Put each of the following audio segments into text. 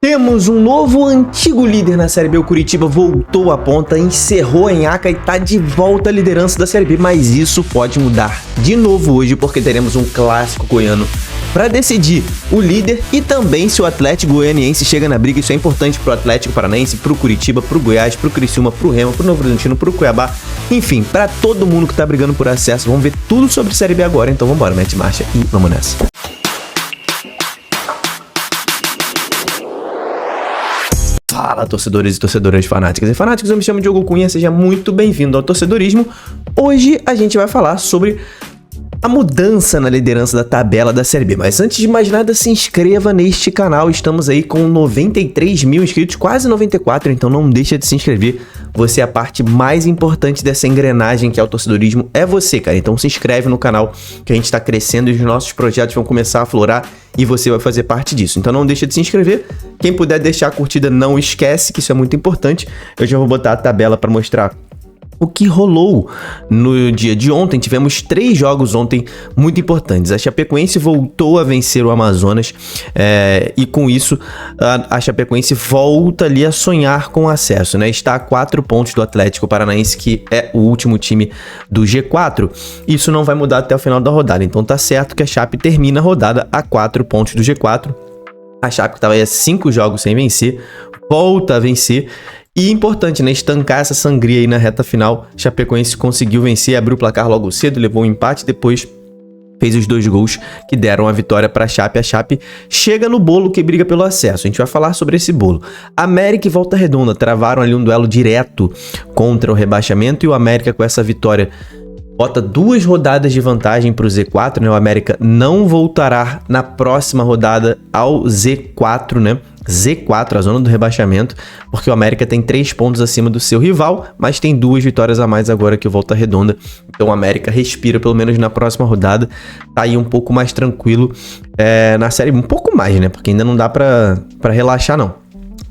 Temos um novo antigo líder na Série B, o Curitiba voltou à ponta, encerrou em Aca e tá de volta à liderança da Série B, mas isso pode mudar de novo hoje porque teremos um clássico goiano para decidir o líder e também se o Atlético Goianiense chega na briga. Isso é importante pro Atlético Paranaense, pro Curitiba, pro Goiás, pro Criciúma, pro Remo, pro Novo Horizontino, pro Cuiabá, enfim, para todo mundo que tá brigando por acesso. Vamos ver tudo sobre Série B agora, então vambora, mete marcha e vamos nessa. Fala, torcedores e torcedoras fanáticas e fanáticos, eu me chamo Diogo Cunha, seja muito bem-vindo ao Torcedorismo. Hoje a gente vai falar sobre a mudança na liderança da tabela da Série B, mas antes de mais nada, se inscreva neste canal, estamos aí com 93 mil inscritos, quase 94, então não deixa de se inscrever, você é a parte mais importante dessa engrenagem que é o torcedorismo, é você, cara, então se inscreve no canal que a gente tá crescendo e os nossos projetos vão começar a aflorar e você vai fazer parte disso, então não deixa de se inscrever, quem puder deixar a curtida não esquece, que isso é muito importante, eu já vou botar a tabela para mostrar o que rolou no dia de ontem. Tivemos 3 jogos ontem muito importantes. A Chapecoense voltou a vencer o Amazonas e com isso a Chapecoense volta ali a sonhar com acesso, né? Está a 4 pontos do Atlético Paranaense, que é o último time do G4. Isso não vai mudar até o final da rodada, então tá certo que a Chape termina a rodada a 4 pontos do G4. A Chape que estava aí a 5 jogos sem vencer, volta a vencer. E importante, né, estancar essa sangria aí na reta final. Chapecoense conseguiu vencer, abriu o placar logo cedo, levou um empate, depois fez os 2 gols que deram a vitória para a Chape. A Chape chega no bolo que briga pelo acesso. A gente vai falar sobre esse bolo. América e Volta Redonda travaram ali um duelo direto contra o rebaixamento e o América com essa vitória bota 2 rodadas de vantagem para o Z4, né? O América não voltará na próxima rodada ao Z4, né? Z4, a zona do rebaixamento, porque o América tem 3 pontos acima do seu rival, mas tem 2 vitórias a mais agora que o Volta Redonda. Então o América respira, pelo menos na próxima rodada, tá aí um pouco mais tranquilo na série, um pouco mais, né? Porque ainda não dá para relaxar, não.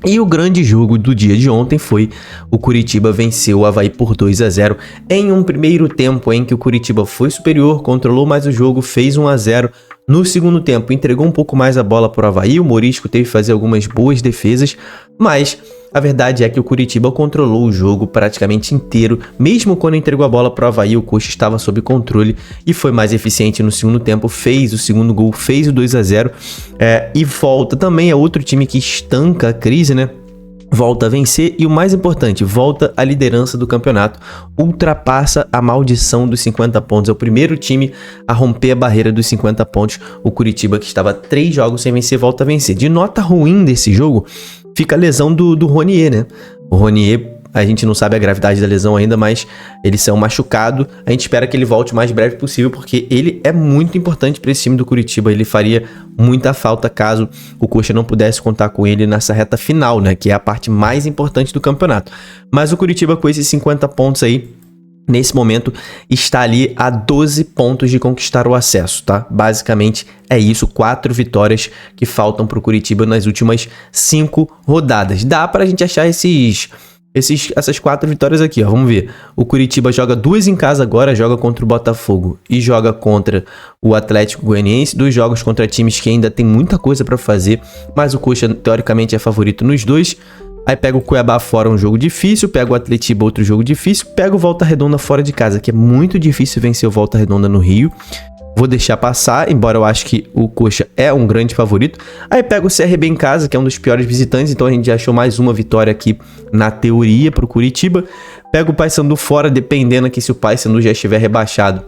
E o grande jogo do dia de ontem foi o Curitiba venceu o Avaí por 2-0 em um primeiro tempo em que o Curitiba foi superior, controlou mais o jogo, fez 1-0. No segundo tempo, entregou um pouco mais a bola para o Avaí, o Morisco teve que fazer algumas boas defesas, mas a verdade é que o Curitiba controlou o jogo praticamente inteiro, mesmo quando entregou a bola para o Avaí, o Coxa estava sob controle e foi mais eficiente no segundo tempo, fez o segundo gol, fez o 2-0 e volta também, é outro time que estanca a crise, né? Volta a vencer e o mais importante, volta à liderança do campeonato, ultrapassa a maldição dos 50 pontos, é o primeiro time a romper a barreira dos 50 pontos, o Curitiba que estava 3 jogos sem vencer, volta a vencer. De nota ruim desse jogo, fica a lesão do Ronier, né? O Ronier, a gente não sabe a gravidade da lesão ainda, mas ele saiu machucado. A gente espera que ele volte o mais breve possível, porque ele é muito importante para esse time do Curitiba. Ele faria muita falta caso o Coxa não pudesse contar com ele nessa reta final, né? Que é a parte mais importante do campeonato. Mas o Curitiba, com esses 50 pontos aí, nesse momento, está ali a 12 pontos de conquistar o acesso, tá? Basicamente é isso, 4 vitórias que faltam para o Curitiba nas últimas 5 rodadas. Dá para a gente achar essas 4 vitórias aqui, ó, vamos ver. O Curitiba joga 2 em casa agora, joga contra o Botafogo e joga contra o Atlético Goianiense, 2 jogos contra times que ainda tem muita coisa para fazer, mas o Coxa teoricamente é favorito nos 2. Aí pega o Cuiabá fora, um jogo difícil, pega o Atletiba, outro jogo difícil, pega o Volta Redonda fora de casa, que é muito difícil vencer o Volta Redonda no Rio. Vou deixar passar, embora eu acho que o Coxa é um grande favorito. Aí pega o CRB em casa, que é um dos piores visitantes, então a gente já achou mais uma vitória aqui na teoria pro Curitiba. Pega o Paysandu fora, dependendo aqui se o Paysandu já estiver rebaixado.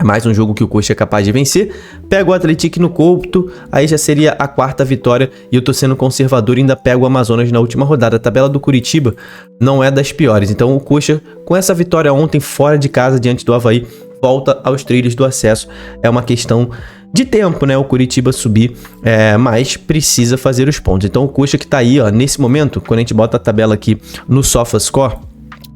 É mais um jogo que o Coxa é capaz de vencer. Pega o Atlético no Couto, aí já seria a 4ª vitória. E eu tô sendo conservador e ainda pego o Amazonas na última rodada. A tabela do Curitiba não é das piores. Então o Coxa, com essa vitória ontem fora de casa diante do Avaí, volta aos trilhos do acesso. É uma questão de tempo, né? O Curitiba subir, mas precisa fazer os pontos. Então o Coxa que tá aí, ó, nesse momento, quando a gente bota a tabela aqui no SofaScore,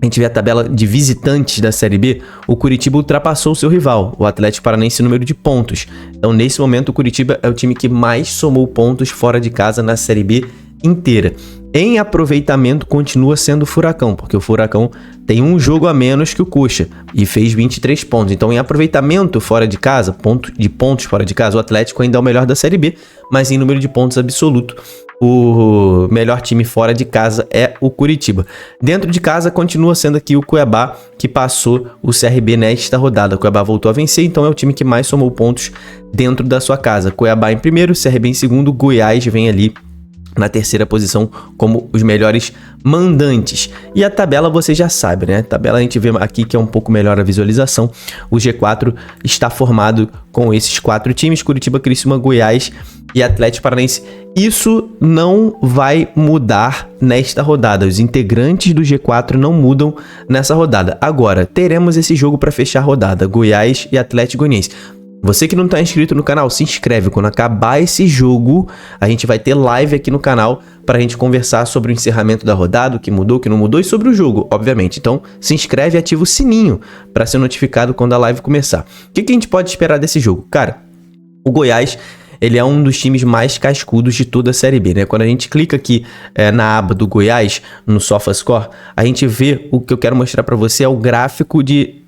a gente vê a tabela de visitantes da Série B, o Curitiba ultrapassou o seu rival, o Atlético Paranaense, em número de pontos. Então, nesse momento, o Curitiba é o time que mais somou pontos fora de casa na Série B inteira. Em aproveitamento continua sendo o Furacão, porque o Furacão tem um jogo a menos que o Coxa e fez 23 pontos. Então, em aproveitamento fora de casa, pontos fora de casa, o Atlético ainda é o melhor da Série B, mas em número de pontos absoluto, o melhor time fora de casa é o Curitiba. Dentro de casa continua sendo aqui o Cuiabá, que passou o CRB nesta rodada. O Cuiabá voltou a vencer, então é o time que mais somou pontos dentro da sua casa. Cuiabá em primeiro, CRB em segundo, Goiás vem ali na terceira posição como os melhores mandantes. E a tabela você já sabe, né? A tabela a gente vê aqui que é um pouco melhor a visualização. O G4 está formado com esses 4 times: Curitiba, Criciúma, Goiás e Atlético Paranaense. Isso não vai mudar nesta rodada. Os integrantes do G4 não mudam nessa rodada. Agora, teremos esse jogo para fechar a rodada: Goiás e Atlético Goianiense. Você que não está inscrito no canal, se inscreve. Quando acabar esse jogo, a gente vai ter live aqui no canal para a gente conversar sobre o encerramento da rodada, o que mudou, o que não mudou e sobre o jogo, obviamente. Então, se inscreve e ativa o sininho para ser notificado quando a live começar. O que a gente pode esperar desse jogo? Cara, o Goiás, ele é um dos times mais cascudos de toda a Série B, né? Quando a gente clica aqui na aba do Goiás, no SofaScore, a gente vê o que eu quero mostrar para você é o gráfico de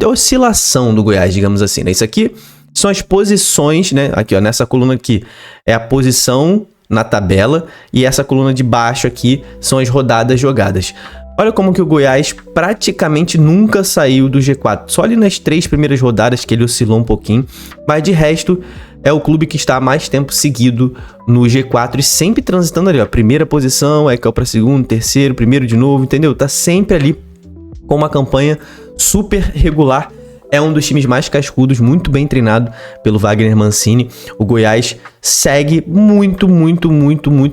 oscilação do Goiás, digamos assim, né? Isso aqui são as posições, né? Aqui, ó, nessa coluna aqui é a posição na tabela e essa coluna de baixo aqui são as rodadas jogadas. Olha como que o Goiás praticamente nunca saiu do G4. Só ali nas 3 primeiras rodadas que ele oscilou um pouquinho, mas de resto é o clube que está há mais tempo seguido no G4 e sempre transitando ali, ó, primeira posição, aí caiu para segundo, terceiro, primeiro de novo, entendeu? Tá sempre ali com uma campanha super regular. É um dos times mais cascudos, muito bem treinado pelo Wagner Mancini. O Goiás segue muito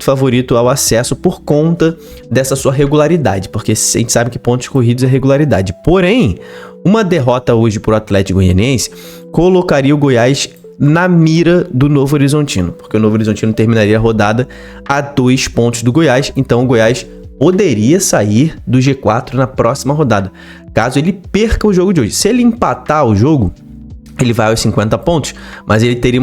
favorito ao acesso por conta dessa sua regularidade, porque a gente sabe que pontos corridos é regularidade. Porém, uma derrota hoje para o Atlético Goianiense colocaria o Goiás na mira do Novo Horizontino, porque o Novo Horizontino terminaria a rodada a 2 pontos do Goiás, então o Goiás poderia sair do G4 na próxima rodada, caso ele perca o jogo de hoje. Se ele empatar o jogo, ele vai aos 50 pontos, mas ele teria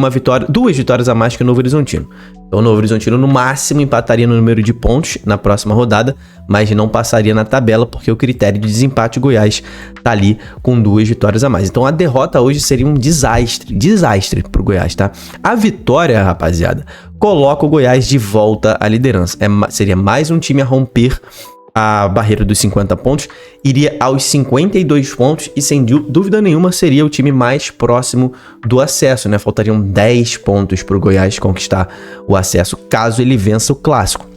2 vitórias a mais que o Novo Horizontino. Então o Novo Horizontino no máximo empataria no número de pontos na próxima rodada, mas não passaria na tabela, porque o critério de desempate o Goiás tá ali com 2 vitórias a mais. Então a derrota hoje seria um desastre pro Goiás, tá? A vitória, rapaziada, coloca o Goiás de volta à liderança. Seria mais um time a romper a barreira dos 50 pontos, iria aos 52 pontos e sem dúvida nenhuma seria o time mais próximo do acesso, né? Faltariam 10 pontos para o Goiás conquistar o acesso caso ele vença o clássico.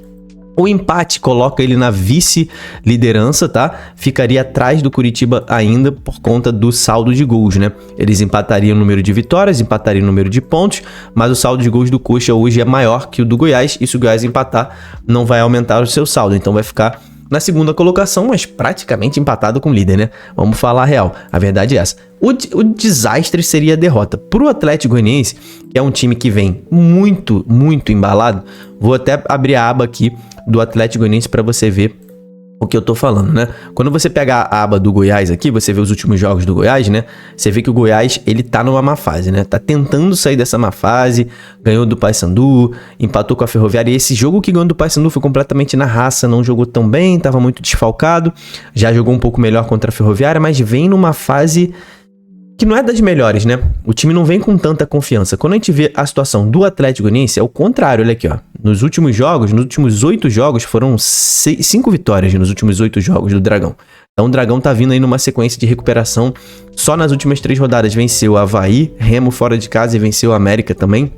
O empate coloca ele na vice-liderança, tá? Ficaria atrás do Curitiba ainda por conta do saldo de gols, né? Eles empatariam o número de vitórias, empatariam o número de pontos, mas o saldo de gols do Coxa hoje é maior que o do Goiás, e se o Goiás empatar, não vai aumentar o seu saldo, então vai ficar na segunda colocação, mas praticamente empatado com o líder, né? Vamos falar a real, a verdade é essa. O desastre seria a derrota. Pro Atlético Goianiense, que é um time que vem muito embalado, vou até abrir a aba aqui do Atlético Goianiense para você ver o que eu tô falando, né? Quando você pega a aba do Goiás aqui, você vê os últimos jogos do Goiás, né? Você vê que o Goiás, ele tá numa má fase, né? Tá tentando sair dessa má fase, ganhou do Paysandu, empatou com a Ferroviária, e esse jogo que ganhou do Paysandu foi completamente na raça, não jogou tão bem, tava muito desfalcado, já jogou um pouco melhor contra a Ferroviária, mas vem numa fase que não é das melhores, né? O time não vem com tanta confiança. Quando a gente vê a situação do Atlético Goianiense, é o contrário, olha aqui, ó. Nos últimos 8 jogos, foram 5 vitórias nos últimos 8 jogos do Dragão. Então o Dragão tá vindo aí numa sequência de recuperação. Só nas últimas 3 rodadas venceu o Avaí, Remo fora de casa, e venceu o América também.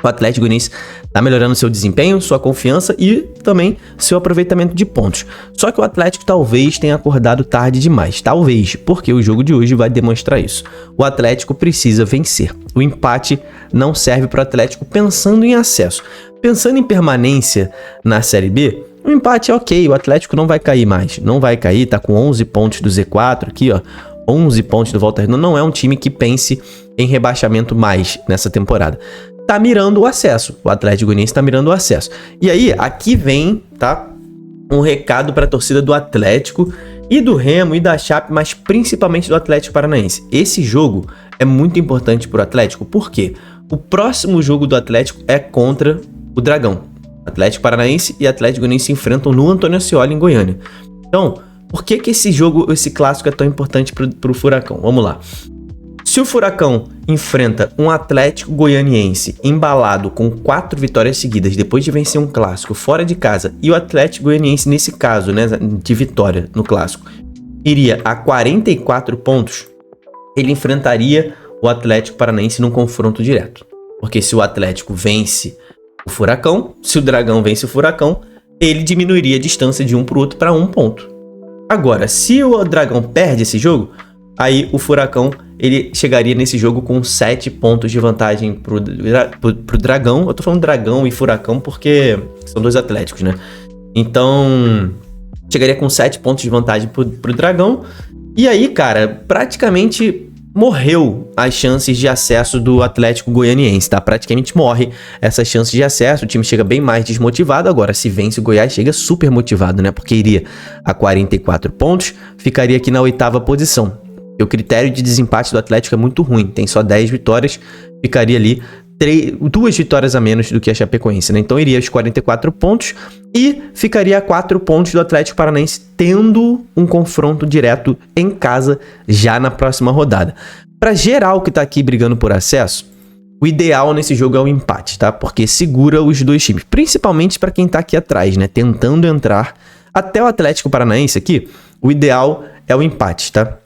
O Atlético Goianiense tá melhorando seu desempenho, sua confiança e também seu aproveitamento de pontos. Só que o Atlético talvez tenha acordado tarde demais. Talvez, porque o jogo de hoje vai demonstrar isso. O Atlético precisa vencer. O empate não serve para o Atlético pensando em acesso. Pensando em permanência na Série B, o empate é ok, o Atlético não vai cair mais. Não vai cair, tá com 11 pontos do Z4 aqui, ó. 11 pontos do Volta Redonda. Não é um time que pense em rebaixamento mais nessa temporada. Tá mirando o acesso. O Atlético Goianiense tá mirando o acesso. E aí, aqui vem, tá? Um recado para a torcida do Atlético e do Remo e da Chape, mas principalmente do Atlético Paranaense. Esse jogo é muito importante pro Atlético, porque o próximo jogo do Atlético é contra o Dragão. Atlético Paranaense e Atlético Goianiense se enfrentam no Antônio Ascioli, em Goiânia. Então, por que esse clássico é tão importante pro Furacão? Vamos lá. Se o Furacão enfrenta um Atlético Goianiense embalado com 4 vitórias seguidas depois de vencer um clássico fora de casa, e o Atlético Goianiense, nesse caso, né, de vitória no clássico, iria a 44 pontos, ele enfrentaria o Atlético Paranaense num confronto direto. Porque se o Atlético vence o Furacão, se o Dragão vence o Furacão, ele diminuiria a distância de um para o outro para 1 ponto. Agora, se o Dragão perde esse jogo, aí o Furacão ele chegaria nesse jogo com 7 pontos de vantagem pro Dragão. Eu tô falando Dragão e Furacão porque são 2 Atléticos, né? Então, chegaria com 7 pontos de vantagem pro Dragão. E aí, cara, praticamente morreu as chances de acesso do Atlético Goianiense, tá? Praticamente morre essas chances de acesso, o time chega bem mais desmotivado. Agora, se vence o Goiás, chega super motivado, né? Porque iria a 44 pontos, ficaria aqui na 8ª posição. E o critério de desempate do Atlético é muito ruim, tem só 10 vitórias, ficaria ali 2 vitórias a menos do que a Chapecoense, né? Então iria aos 44 pontos e ficaria a 4 pontos do Atlético Paranaense, tendo um confronto direto em casa já na próxima rodada. Para geral que tá aqui brigando por acesso, o ideal nesse jogo é o empate, tá? Porque segura os 2 times, principalmente para quem tá aqui atrás, né? Tentando entrar até o Atlético Paranaense aqui, o ideal é o empate, tá?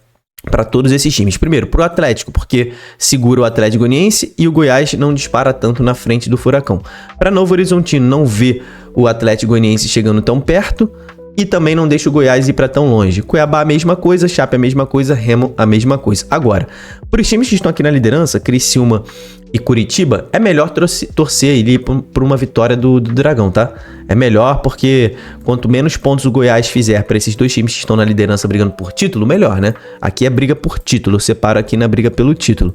Para todos esses times. Primeiro, pro Atlético, porque segura o Atlético Goianiense e o Goiás não dispara tanto na frente do Furacão. Para Novo Horizontino não ver o Atlético Goianiense chegando tão perto e também não deixa o Goiás ir para tão longe. Cuiabá a mesma coisa, Chape a mesma coisa, Remo a mesma coisa. Agora, para os times que estão aqui na liderança, Criciúma e Curitiba, é melhor torcer ali por uma vitória do Dragão, tá? É melhor porque quanto menos pontos o Goiás fizer para esses 2 times que estão na liderança brigando por título, melhor, né? Aqui é briga por título, eu separo aqui na briga pelo título.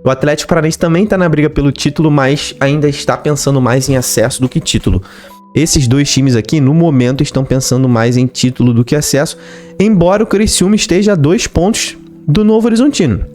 O Atlético Paranaense também está na briga pelo título, mas ainda está pensando mais em acesso do que título. Esses 2 times aqui, no momento, estão pensando mais em título do que acesso, embora o Criciúma esteja a 2 pontos do Novo Horizontino.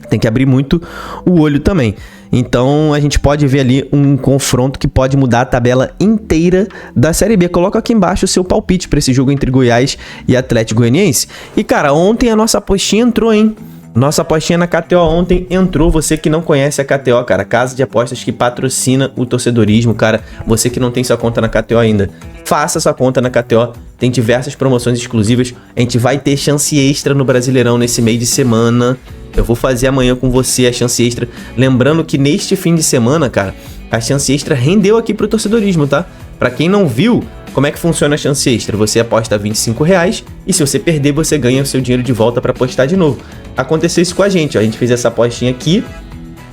Tem que abrir muito o olho também. Então, a gente pode ver ali um confronto que pode mudar a tabela inteira da Série B. Coloca aqui embaixo o seu palpite para esse jogo entre Goiás e Atlético Goianiense. E, cara, ontem a nossa apostinha entrou, hein? Nossa apostinha na KTO ontem entrou. Você que não conhece a KTO, cara, casa de apostas que patrocina o torcedorismo, cara. Você que não tem sua conta na KTO ainda, faça sua conta na KTO. Tem diversas promoções exclusivas. A gente vai ter chance extra no Brasileirão nesse meio de semana. Eu vou fazer amanhã com você a chance extra. Lembrando que neste fim de semana, cara, a chance extra rendeu aqui pro torcedorismo, tá? Pra quem não viu, como é que funciona a chance extra? Você aposta R$25 e se você perder, você ganha o seu dinheiro de volta pra apostar de novo. Aconteceu isso com a gente, ó. A gente fez essa apostinha aqui.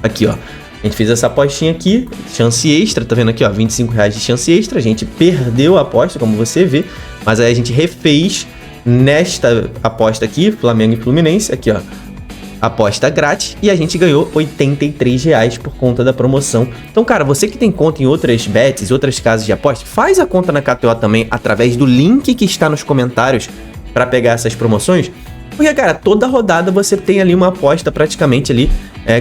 Aqui, ó. A gente fez essa apostinha aqui, chance extra, tá vendo aqui, ó, R$25 de chance extra. A gente perdeu a aposta, como você vê, mas aí a gente refez nesta aposta aqui, Flamengo e Fluminense, aqui, ó. Aposta grátis e a gente ganhou R$83 por conta da promoção. Então, cara, você que tem conta em outras bets, outras casas de aposta, faz a conta na KTO também através do link que está nos comentários para pegar essas promoções. Porque, cara, toda rodada você tem ali uma aposta praticamente ali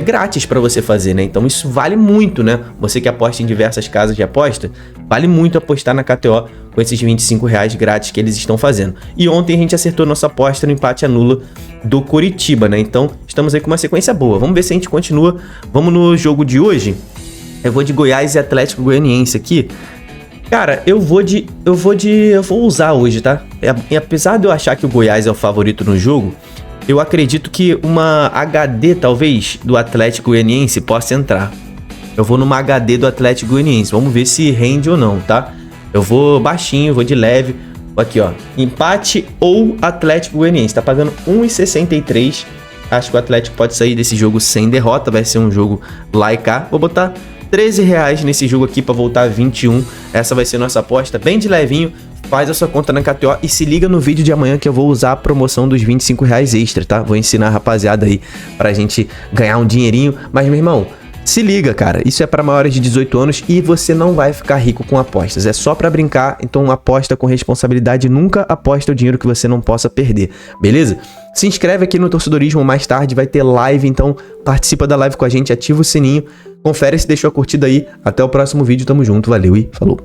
grátis para você fazer, né? Então isso vale muito, né? Você que aposta em diversas casas de aposta, vale muito apostar na KTO com esses R$25 grátis que eles estão fazendo. E ontem a gente acertou nossa aposta no empate anula do Curitiba, né? Então estamos aí com uma sequência boa. Vamos ver se a gente continua. Vamos no jogo de hoje. Eu vou de Goiás e Atlético Goianiense aqui. Cara, eu vou usar hoje, tá? E apesar de eu achar que o Goiás é o favorito no jogo, eu acredito que uma HD, talvez, do Atlético Goianiense possa entrar. Eu vou numa HD do Atlético Goianiense. Vamos ver se rende ou não, tá? Eu vou baixinho, vou de leve. Aqui, ó. Empate ou Atlético Goianiense. Tá pagando 1,63. Acho que o Atlético pode sair desse jogo sem derrota. Vai ser um jogo lá e cá. Vou botar R$13 nesse jogo aqui para voltar a 21. Essa vai ser nossa aposta, bem de levinho. Faz a sua conta na KTO e se liga no vídeo de amanhã que eu vou usar a promoção dos R$25 extra, tá? Vou ensinar a rapaziada aí pra gente ganhar um dinheirinho. Mas, meu irmão, se liga, cara. Isso é pra maiores de 18 anos e você não vai ficar rico com apostas. É só pra brincar, então aposta com responsabilidade. Nunca aposta o dinheiro que você não possa perder, beleza? Se inscreve aqui no Torcedorismo, mais tarde vai ter live, então participa da live com a gente, ativa o sininho, confere se deixou a curtida aí. Até o próximo vídeo, tamo junto, valeu e falou!